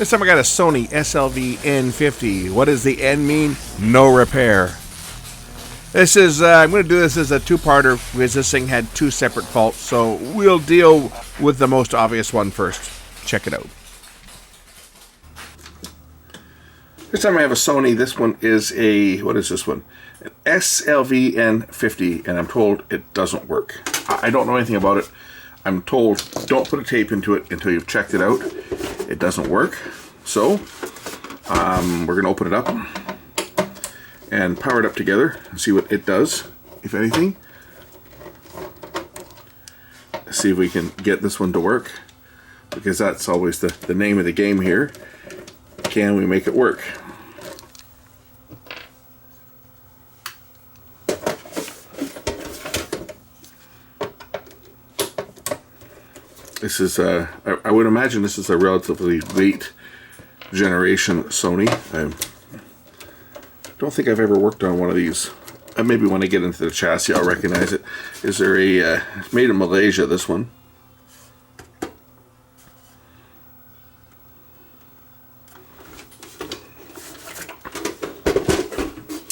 This time I got a Sony SLVN50. What does the N mean? No repair. This is, I'm going to do this as a two-parter because this thing had two separate faults, so we'll deal with the most obvious one first. Check it out. This time I have a Sony. This one is a, what is this one? An SLVN50, and I'm told it doesn't work. I don't know anything about it. I'm told don't put a tape into it until you've checked it out. It doesn't work. So, we're going to open it up and power it up together and see what it does, if anything. See if we can get this one to work, because that's always the name of the game here. Can we make it work? This is, I would imagine this is a relatively late generation Sony. I don't think I've ever worked on one of these. Maybe when I get into the chassis I'll recognize it. Is there a, it's made in Malaysia, this one.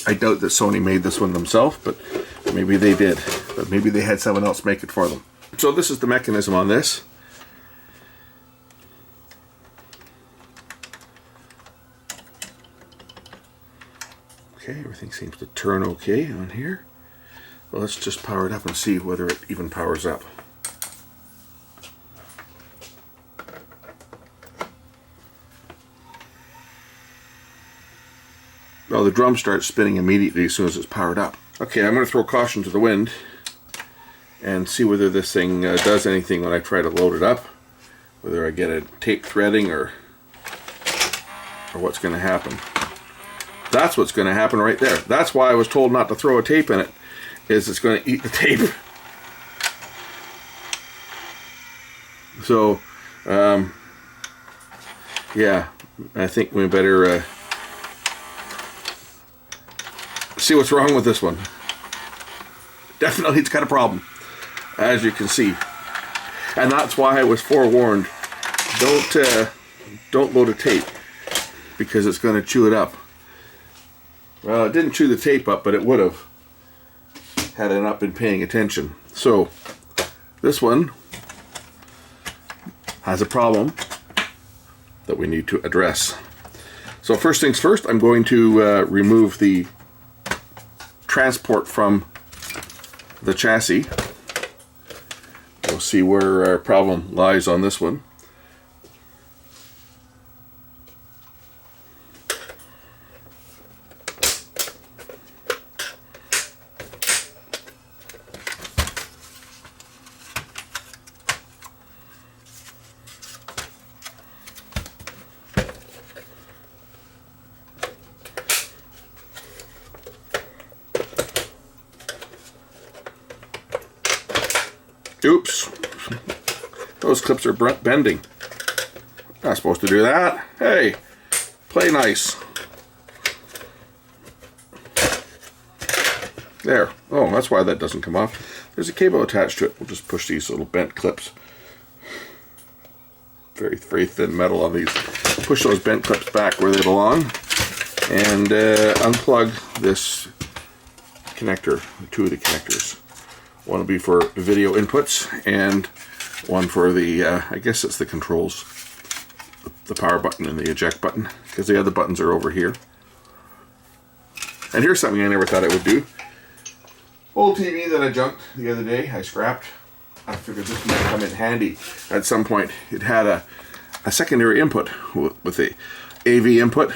I doubt that Sony made this one themselves, but maybe they did. But maybe they had someone else make it for them. So this is the mechanism on this. Okay, everything seems to turn okay on here. Well, let's just power it up and see whether it even powers up. Well, the drum starts spinning immediately as soon as it's powered up. Okay, I'm going to throw caution to the wind and see whether this thing does anything when I try to load it up. Whether I get a tape threading or what's going to happen. That's what's going to happen right there. That's why I was told not to throw a tape in it, is it's going to eat the tape. So, yeah, I think we better see what's wrong with this one. Definitely it's got a problem, as you can see. And that's why I was forewarned. Don't load a tape, because it's going to chew it up. Well, it didn't chew the tape up, but it would have had I not been paying attention. So, this one has a problem that we need to address. So first things first, I'm going to remove the transport from the chassis. We'll see where our problem lies on this one. Oops, those clips are bending. Not supposed to do that. Hey, play nice. There. Oh, that's why that doesn't come off. There's a cable attached to it. We'll just push these little bent clips. Very, very thin metal on these. Push those bent clips back where they belong. And unplug this connector, two of the connectors. One will be for video inputs, and one for the, I guess it's the controls, the power button and the eject button, because the other buttons are over here. And here's something I never thought I would do. Old TV that I junked the other day, I scrapped. I figured this might come in handy at some point. It had a secondary input with the AV input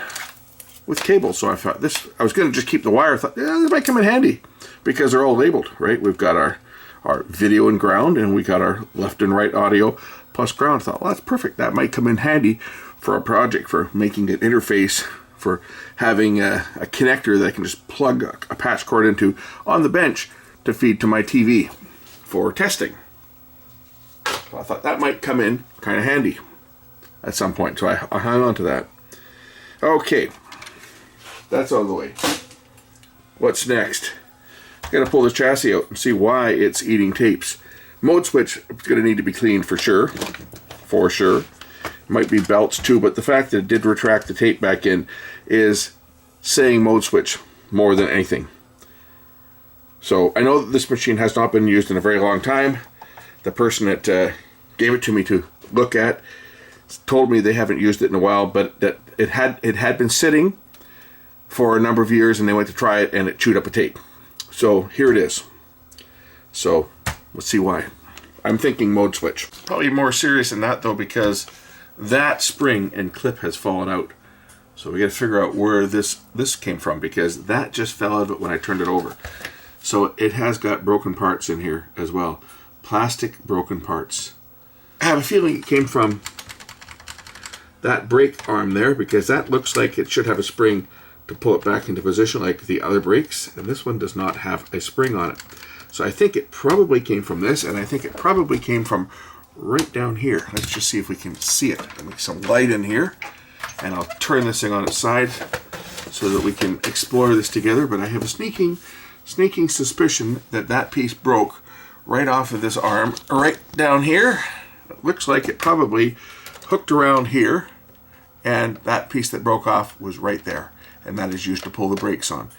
with cable, so I thought this, I was going to just keep the wire. I thought, yeah, this might come in handy, because they're all labeled, right? We've got our video and ground, and we got our left and right audio plus ground. I thought, well, that's perfect. That might come in handy for a project, for making an interface, for having a connector that I can just plug a patch cord into on the bench to feed to my TV for testing. So I thought that might come in kind of handy at some point, so I hung on to that. Okay, that's out of the way. What's next? Got to pull this chassis out and see why it's eating tapes. Mode switch is going to need to be cleaned for sure. might be belts too, but the fact that it did retract the tape back in is saying mode switch more than anything. So I know that this machine has not been used in a very long time. The person that gave it to me to look at told me they haven't used it in a while, but that it had been sitting for a number of years, and they went to try it and it chewed up a tape. So here it is. So let's see why. I'm thinking mode switch. Probably more serious than that though, because that spring and clip has fallen out. So we got to figure out where this came from, because that just fell out of it when I turned it over. So it has got broken parts in here as well. Plastic broken parts. I have a feeling it came from that brake arm there, because that looks like it should have a spring to pull it back into position like the other brakes, and this one does not have a spring on it. So I think it probably came from this, and I think it probably came from right down here. Let's just see if we can see it. I'll make some light in here, and I'll turn this thing on its side so that we can explore this together. But I have a sneaking suspicion that that piece broke right off of this arm right down here. It looks like it probably hooked around here, and that piece that broke off was right there, and that is used to pull the brakes on.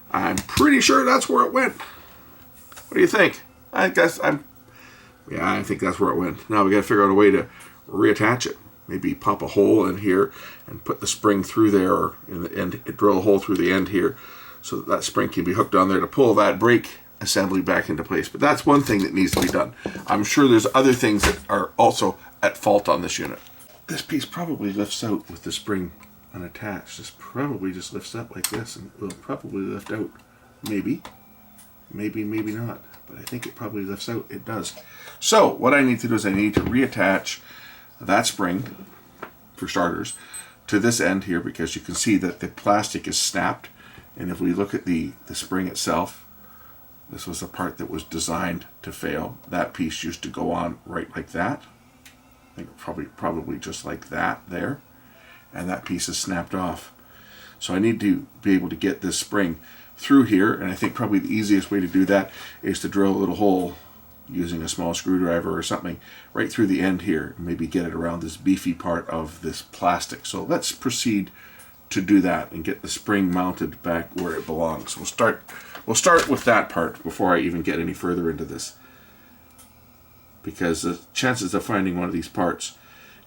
I'm pretty sure that's where it went. What do you think? I think that's where it went. Now we got to figure out a way to reattach it. Maybe pop a hole in here and put the spring through there, or in the end, drill a hole through the end here, so that that spring can be hooked on there to pull that brake assembly back into place. But that's one thing that needs to be done. I'm sure there's other things that are also at fault on this unit. This piece probably lifts out with the spring unattached. This probably just lifts up like this, and it will probably lift out. Maybe, maybe not. But I think it probably lifts out. It does. So what I need to do is I need to reattach that spring, for starters, to this end here, because you can see that the plastic is snapped. And if we look at the spring itself, this was a part that was designed to fail. That piece used to go on right like that. I think probably just like that there. And that piece is snapped off. So I need to be able to get this spring through here, and I think probably the easiest way to do that is to drill a little hole using a small screwdriver or something right through the end here, and maybe get it around this beefy part of this plastic. So let's proceed to do that and get the spring mounted back where it belongs. We'll start with that part before I even get any further into this, because the chances of finding one of these parts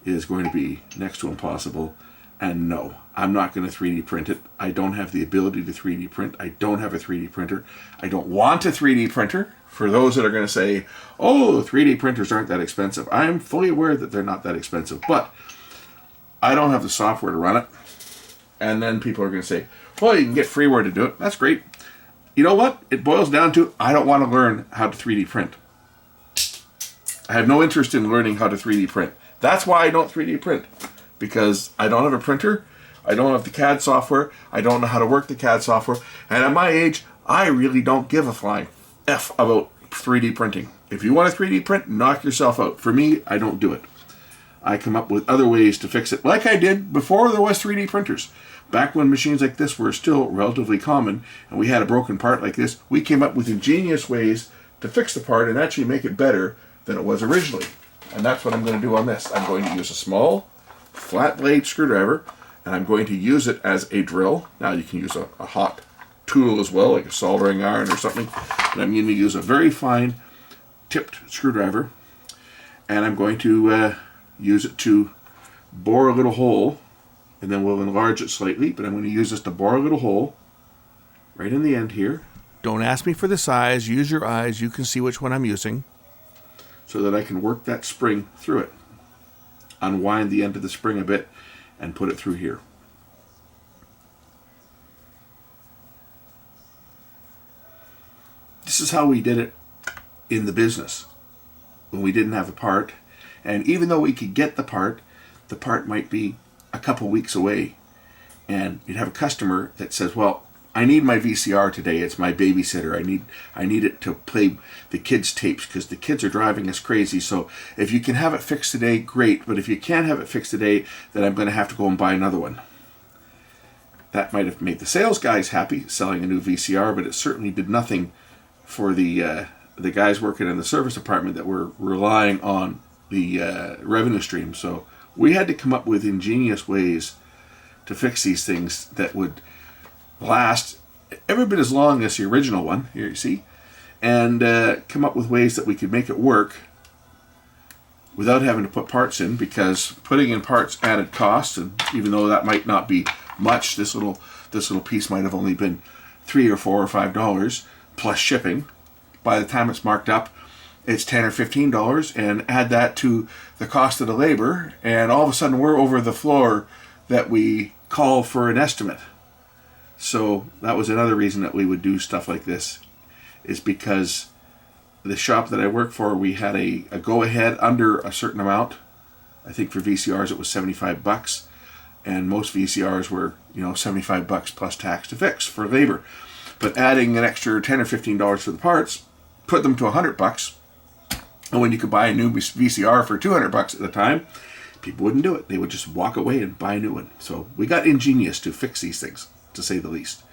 is going to be next to impossible. And no, I'm not going to 3D print it. I don't have the ability to 3D print. I don't have a 3D printer. I don't want a 3D printer. For those that are going to say, oh, 3D printers aren't that expensive, I'm fully aware that they're not that expensive, but I don't have the software to run it. And then people are going to say, well, you can get freeware to do it. That's great. You know what? It boils down to, I don't want to learn how to 3D print. I have no interest in learning how to 3D print. That's why I don't 3D print. Because I don't have a printer, I don't have the CAD software, I don't know how to work the CAD software, and at my age, I really don't give a flying F about 3D printing. If you want to 3D print, knock yourself out. For me, I don't do it. I come up with other ways to fix it, like I did before there was 3D printers. Back when machines like this were still relatively common, and we had a broken part like this, we came up with ingenious ways to fix the part and actually make it better than it was originally. And that's what I'm going to do on this. I'm going to use a small flat blade screwdriver, and I'm going to use it as a drill. Now you can use a hot tool as well, like a soldering iron or something, but I'm going to use a very fine tipped screwdriver, and I'm going to use it to bore a little hole, and then we'll enlarge it slightly, but I'm going to use this to bore a little hole right in the end here. Don't ask me for the size, use your eyes, you can see which one I'm using, so that I can work that spring through it. Unwind the end of the spring a bit and put it through here. This is how we did it in the business when we didn't have a part, and even though we could get the part might be a couple weeks away, and you'd have a customer that says, well, I need my VCR today. It's my babysitter. I need it to play the kids' tapes because the kids are driving us crazy. So if you can have it fixed today, great. But if you can't have it fixed today, then I'm going to have to go and buy another one. That might have made the sales guys happy selling a new VCR, but it certainly did nothing for the guys working in the service department that were relying on the revenue stream. So we had to come up with ingenious ways to fix these things that would last every bit as long as the original one, here you see, and come up with ways that we could make it work without having to put parts in, because putting in parts added cost, and even though that might not be much, this little piece might have only been $3 or $4 or $5 plus shipping. By the time it's marked up, it's $10 or $15, and add that to the cost of the labor, and all of a sudden we're over the floor that we call for an estimate. So that was another reason that we would do stuff like this, is because the shop that I work for, we had a go-ahead under a certain amount. I think for VCRs it was $75, and most VCRs were, you know, $75 plus tax to fix for labor. But adding an extra $10 or $15 for the parts put them to $100. And when you could buy a new VCR for $200 at the time, people wouldn't do it. They would just walk away and buy a new one. So we got ingenious to fix these things, to say the least.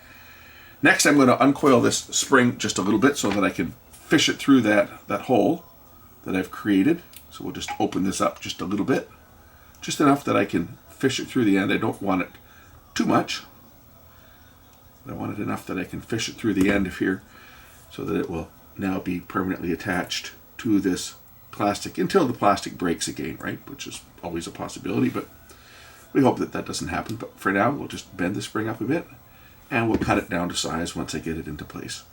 Next, I'm going to uncoil this spring just a little bit so that I can fish it through that hole that I've created. So we'll just open this up just a little bit, just enough that I can fish it through the end. I don't want it too much. I want it enough that I can fish it through the end of here so that it will now be permanently attached to this plastic until the plastic breaks again, right? Which is always a possibility, but we hope that that doesn't happen. But for now, we'll just bend the spring up a bit and we'll cut it down to size once I get it into place.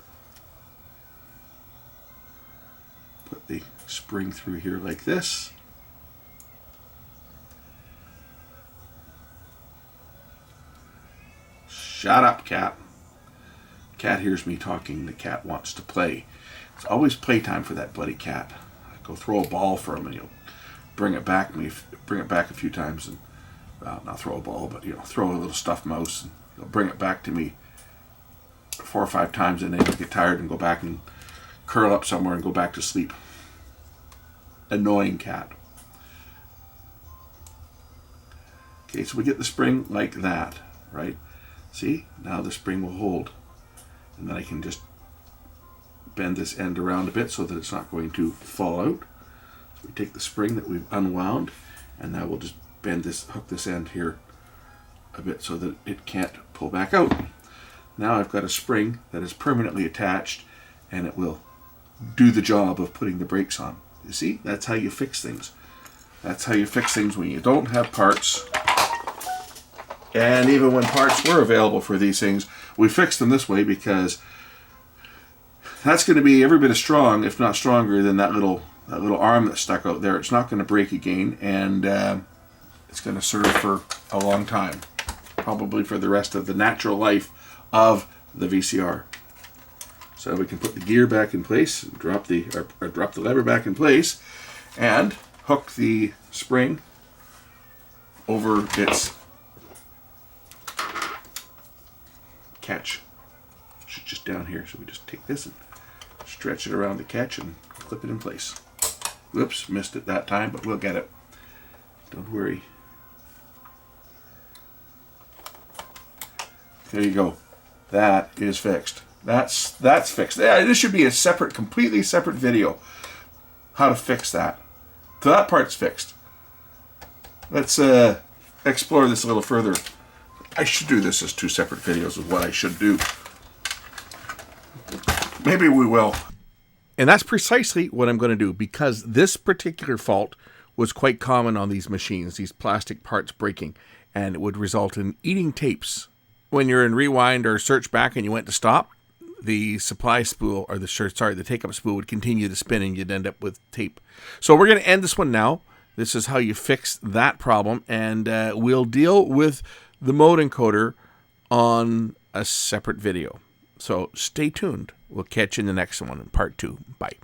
Put the spring through here like this. Shut up, cat. Cat hears me talking. The cat wants to play. It's always playtime for that bloody cat. I go throw a ball for him and he'll bring it back a few times, and not throw a ball, but, you know, throw a little stuffed mouse, and he'll bring it back to me 4 or 5 times, and then he'll get tired and go back and curl up somewhere and go back to sleep. Annoying cat. Okay, so we get the spring like that, right? See, now the spring will hold, and then I can just bend this end around a bit so that it's not going to fall out. So we take the spring that we've unwound, and now we'll just hook this end here a bit so that it can't pull back out. Now I've got a spring that is permanently attached, and it will do the job of putting the brakes on. You see, that's how you fix things. That's how you fix things when you don't have parts. And even when parts were available for these things, we fixed them this way because that's going to be every bit as strong, if not stronger, than that little arm that's stuck out there. It's not going to break again, and it's going to serve for a long time, probably for the rest of the natural life of the VCR. So we can put the gear back in place, drop the lever back in place, and hook the spring over its catch, which is just down here. So we just take this and stretch it around the catch and clip it in place. Whoops, missed it that time, but we'll get it. Don't worry. There you go. That is fixed. That's fixed. Yeah, this should be a separate, completely separate video. How to fix that. So that part's fixed. Let's explore this a little further. I should do this as 2 separate videos of what I should do. Maybe we will. And that's precisely what I'm going to do, because this particular fault was quite common on these machines, these plastic parts breaking, and it would result in eating tapes. When you're in rewind or search back and you went to stop, the supply spool, or the take-up spool would continue to spin, and you'd end up with tape. So we're going to end this one now. This is how you fix that problem, and we'll deal with the mode encoder on a separate video. So stay tuned. We'll catch you in the next one in part 2. Bye.